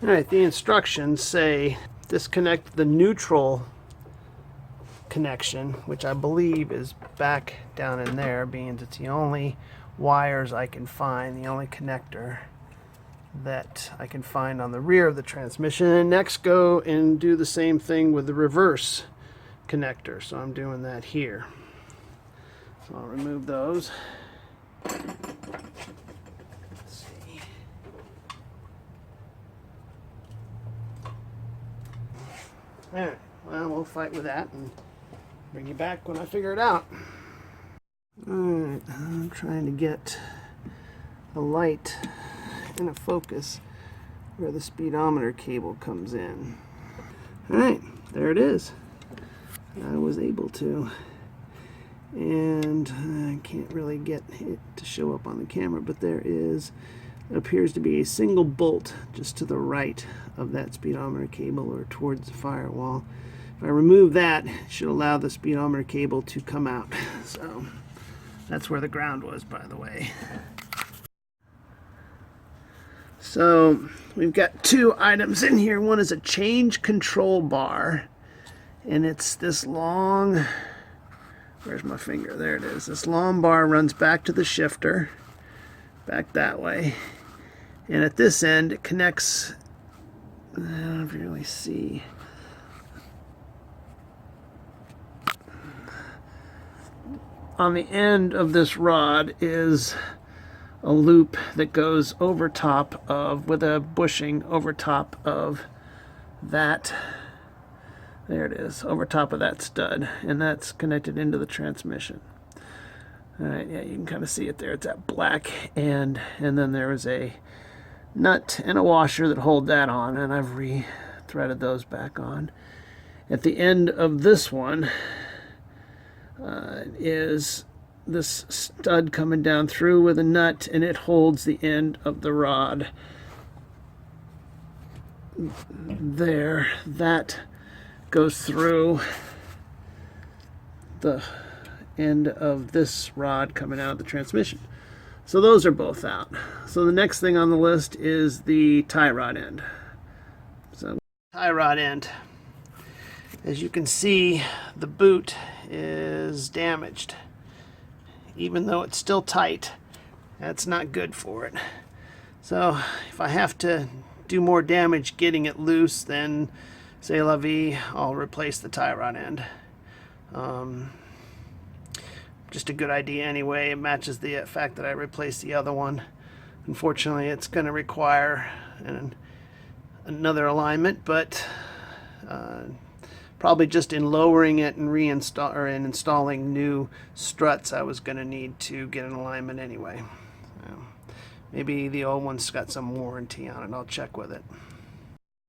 Alright, the instructions say disconnect the neutral connection, which I believe is back down in there, being it's the only wires I can find, the only connector that I can find on the rear of the transmission. And next go and do the same thing with the reverse connector. So I'm doing that here. So I'll remove those. Let's see. Alright, well, we'll fight with that and bring you back when I figure it out. Alright, I'm trying to get a light in a focus where the speedometer cable comes in. Alright, there it is. I was able to. And I can't really get it to show up on the camera, but there is, it appears to be a single bolt just to the right of that speedometer cable or towards the firewall. If I remove that, it should allow the speedometer cable to come out. So that's where the ground was, by the way. So we've got two items in here. One is a change control bar, and it's this long, where's my finger? There it is. This long bar runs back to the shifter, back that way. And at this end, it connects, I don't know if you really see. On the end of this rod is a loop that goes over top of, with a bushing over top of that. There it is, over top of that stud, and that's connected into the transmission. All right, yeah, you can kind of see it there. It's that black end, and then there is a nut and a washer that hold that on, and I've re-threaded those back on. At the end of this one is this stud coming down through with a nut, and it holds the end of the rod there. That goes through the end of this rod coming out of the transmission. So those are both out. So the next thing on the list is the tie rod end. So tie rod end. As you can see, the boot is damaged. Even though it's still tight, that's not good for it. So if I have to do more damage getting it loose, then c'est la vie, I'll replace the tie rod end. Just a good idea anyway. It matches the fact that I replaced the other one. Unfortunately, it's going to require another alignment, but probably just in lowering it and installing new struts, I was going to need to get an alignment anyway. So maybe the old one's got some warranty on it. I'll check with it.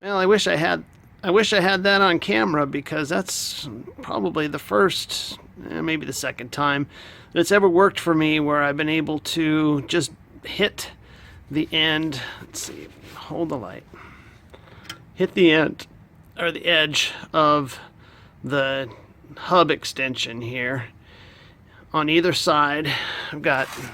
Well, I wish I had that on camera, because that's probably the first, maybe the second time that it's ever worked for me where I've been able to just hit the end. Let's see, hold the light. Hit the end, or the edge of the hub extension here. On either side, I've got a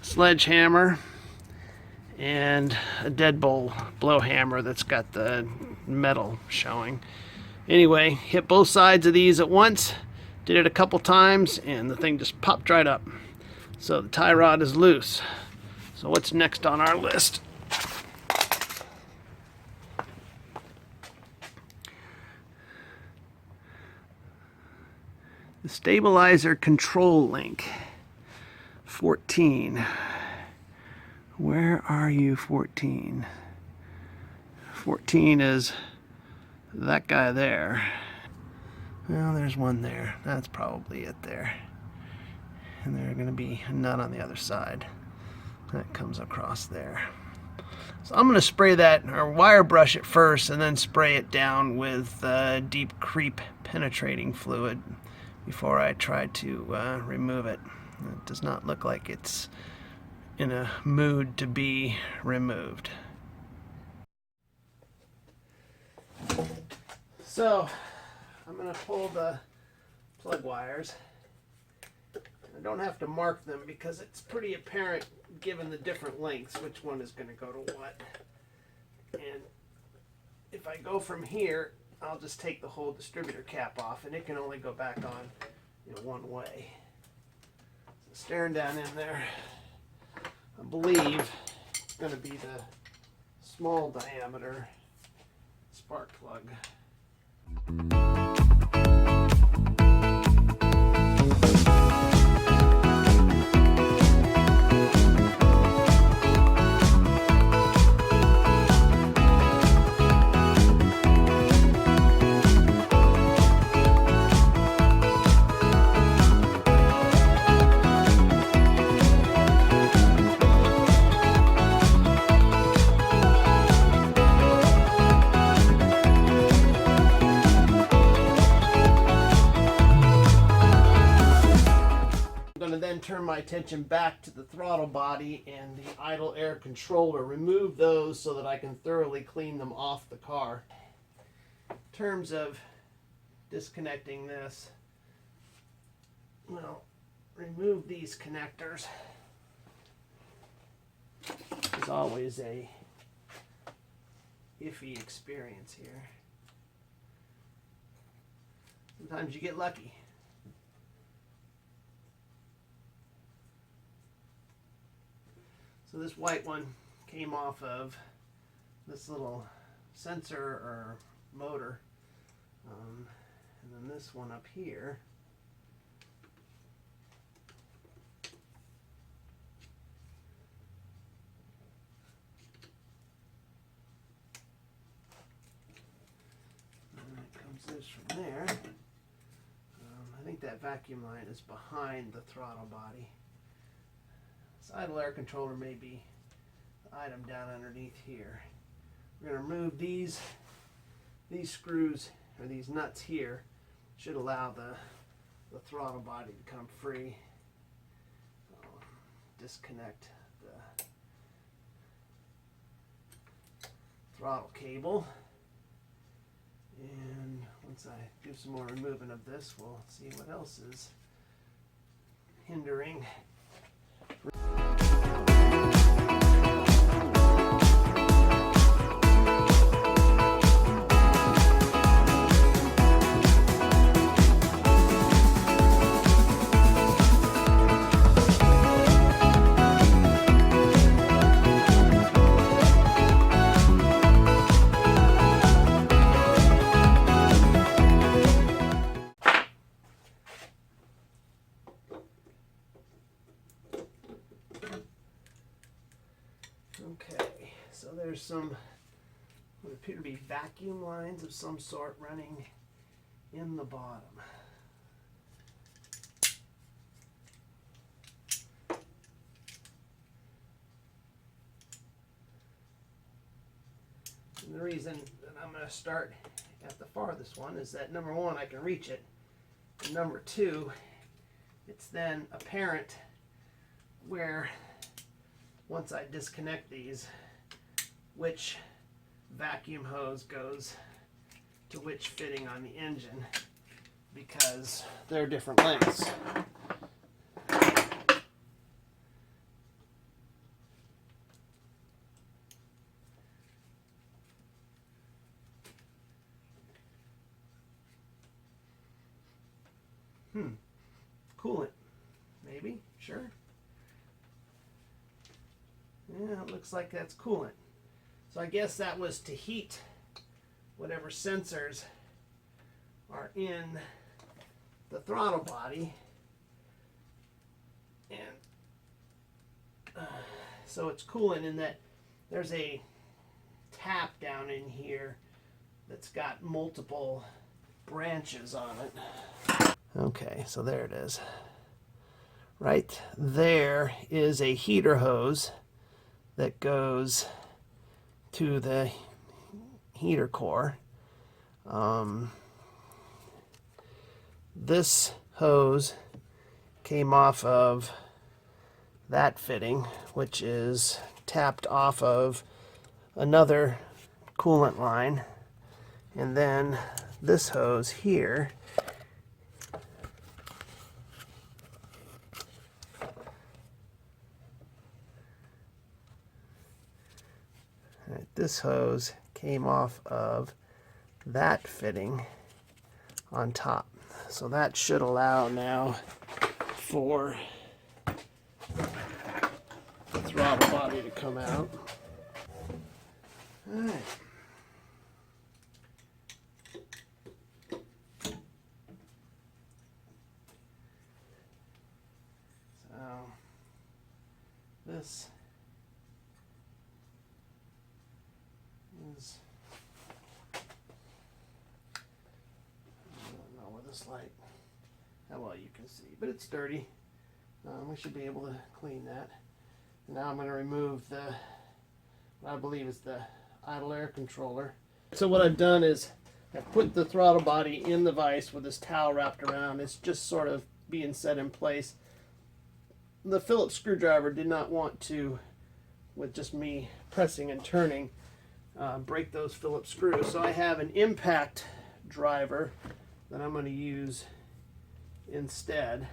sledgehammer and a deadbolt blow hammer that's got the metal showing. Anyway, hit both sides of these at once, did it a couple times, and the thing just popped right up. So the tie rod is loose. So what's next on our list? The stabilizer control link. 14. Where are you, 14? 14 is that guy there. Well, there's one there. That's probably it there. And there's going to be a nut on the other side. That comes across there. So I'm going to spray that, or wire brush it first, and then spray it down with deep creep penetrating fluid before I try to remove it. It does not look like it's in a mood to be removed. So I'm going to pull the plug wires. I don't have to mark them because it's pretty apparent, given the different lengths, which one is going to go to what. And if I go from here, I'll just take the whole distributor cap off, and it can only go back on one way. So staring down in there, I believe it's going to be the small diameter spark plug. Turn my attention back to the throttle body and the idle air controller. Remove those so that I can thoroughly clean them off the car. In terms of disconnecting this, well, remove these connectors. There's always a iffy experience here. Sometimes you get lucky. So this white one came off of this little sensor or motor. And then this one up here and it comes this from there. I think that vacuum line is behind the throttle body. This idle air controller may be the item down underneath here. We're going to remove these screws, or these nuts here. Should allow the throttle body to come free. Disconnect the throttle cable. And once I do some more removing of this, we'll see what else is hindering. Okay, so there's some what appear to be vacuum lines of some sort running in the bottom. And the reason that I'm going to start at the farthest one is that number one, I can reach it, and number two, it's then apparent where, once I disconnect these, which vacuum hose goes to which fitting on the engine, because they're different lengths. Coolant, maybe, sure. Yeah, it looks like that's coolant. So I guess that was to heat whatever sensors are in the throttle body. And so it's coolant in that there's a tap down in here that's got multiple branches on it. Okay, so there it is. Right there is a heater hose that goes to the heater core. This hose came off of that fitting, which is tapped off of another coolant line, and then this hose here this hose came off of that fitting on top. So that should allow now for the throttle body to come out. All right. So this is, I don't know with this light how well you can see, but it's dirty. We should be able to clean that. And now I'm going to remove what I believe is the idle air controller. So what I've done is I've put the throttle body in the vise with this towel wrapped around. It's just sort of being set in place. The Phillips screwdriver did not want to, with just me pressing and turning, break those Phillips screws. So I have an impact driver that I'm going to use instead.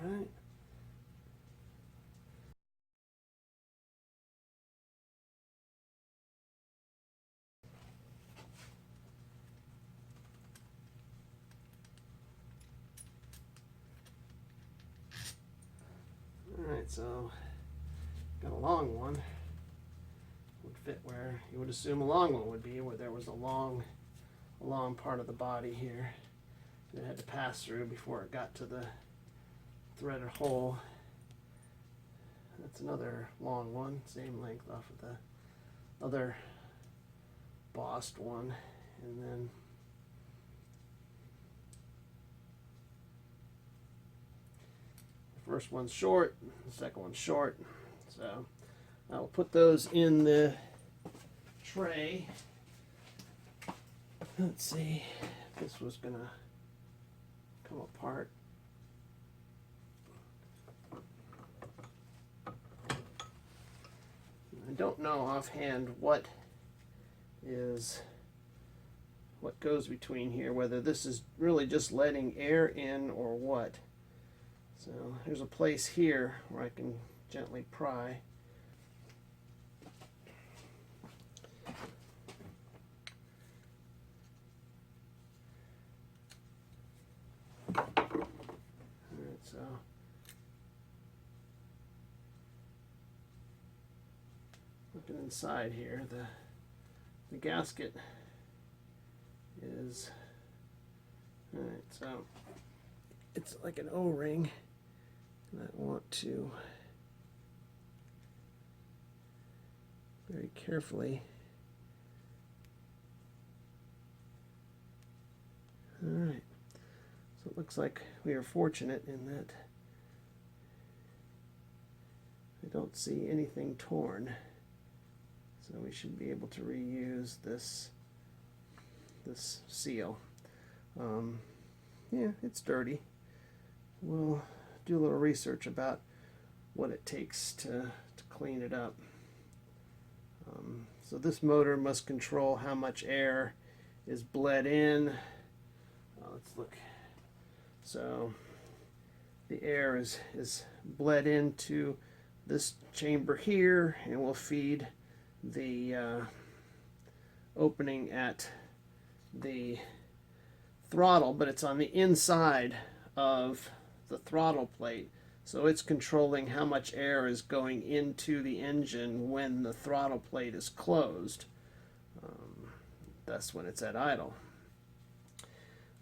All right. Alright, so got a long one. Would fit where you would assume a long one would be, where there was a long part of the body here that had to pass through before it got to the threaded hole. That's another long one, same length off of the other bossed one. And then first one's short, the second one's short. So I'll put those in the tray. Let's see if this was gonna come apart. I don't know offhand what goes between here, whether this is really just letting air in or what. So there's a place here where I can gently pry. Alright, so looking inside here, the gasket is, alright, so it's like an O-ring. I want to very carefully, all right, so it looks like we are fortunate in that I don't see anything torn, so we should be able to reuse this seal. Yeah, it's dirty. We'll do a little research about what it takes to clean it up. So this motor must control how much air is bled in. Let's look. So the air is bled into this chamber here and will feed the opening at the throttle, but it's on the inside of the throttle plate, so it's controlling how much air is going into the engine when the throttle plate is closed. That's when it's at idle.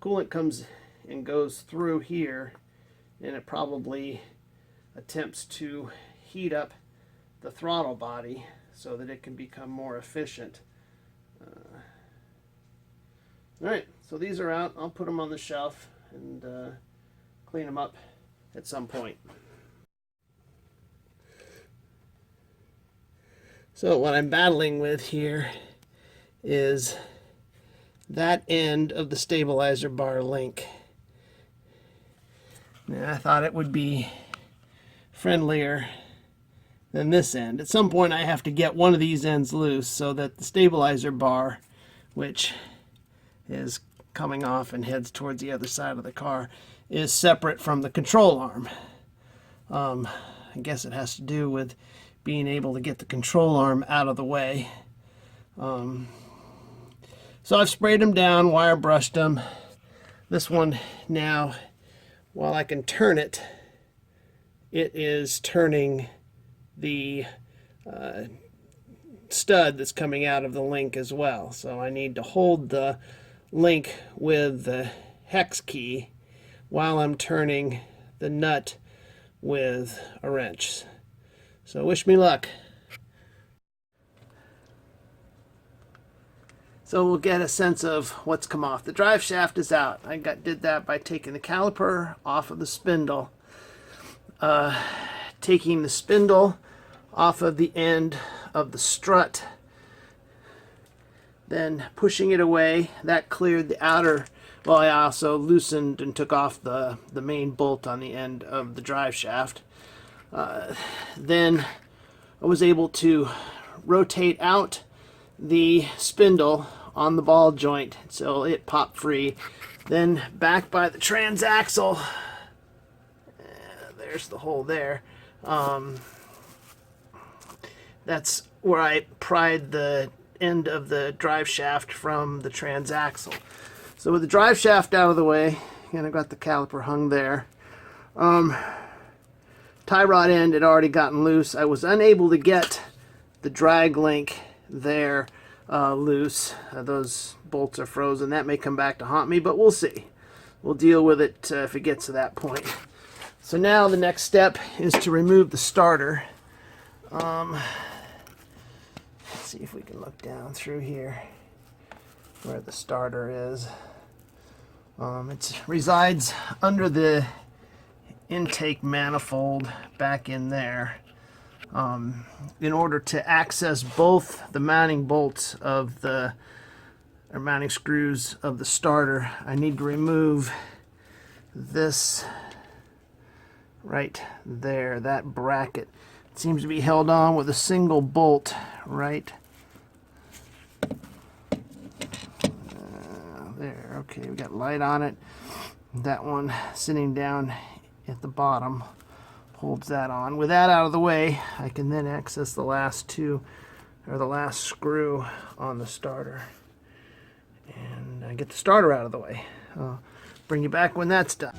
Coolant comes and goes through here, and it probably attempts to heat up the throttle body so that it can become more efficient. Alright, so these are out. I'll put them on the shelf and clean them up at some point. So what I'm battling with here is that end of the stabilizer bar link. Now, I thought it would be friendlier than this end. At some point I have to get one of these ends loose so that the stabilizer bar, which is coming off and heads towards the other side of the car, is separate from the control arm. I guess it has to do with being able to get the control arm out of the way. So I've sprayed them down, wire brushed them. This one now, while I can turn it, it is turning the stud that's coming out of the link as well. So I need to hold the link with the hex key while I'm turning the nut with a wrench. So wish me luck. So we'll get a sense of what's come off. The drive shaft is out. I did that by taking the caliper off of the spindle, taking the spindle off of the end of the strut, then pushing it away. That cleared the outer. Well, I also loosened and took off the main bolt on the end of the drive shaft. Then I was able to rotate out the spindle on the ball joint so it popped free. Then back by the transaxle, there's the hole there. That's where I pried the end of the drive shaft from the transaxle. So with the drive shaft out of the way, and I've got the caliper hung there, tie rod end had already gotten loose. I was unable to get the drag link there loose. Those bolts are frozen. That may come back to haunt me, but we'll see. We'll deal with it if it gets to that point. So now the next step is to remove the starter. Let's see if we can look down through here where the starter is. It resides under the intake manifold back in there. In order to access both the mounting bolts of the mounting screws of the starter, I need to remove this right there, that bracket. It seems to be held on with a single bolt right there. Okay, we got light on it. That one sitting down at the bottom holds that on. With that out of the way, I can then access the last two, or the last screw on the starter, and get the starter out of the way. I'll bring you back when that's done.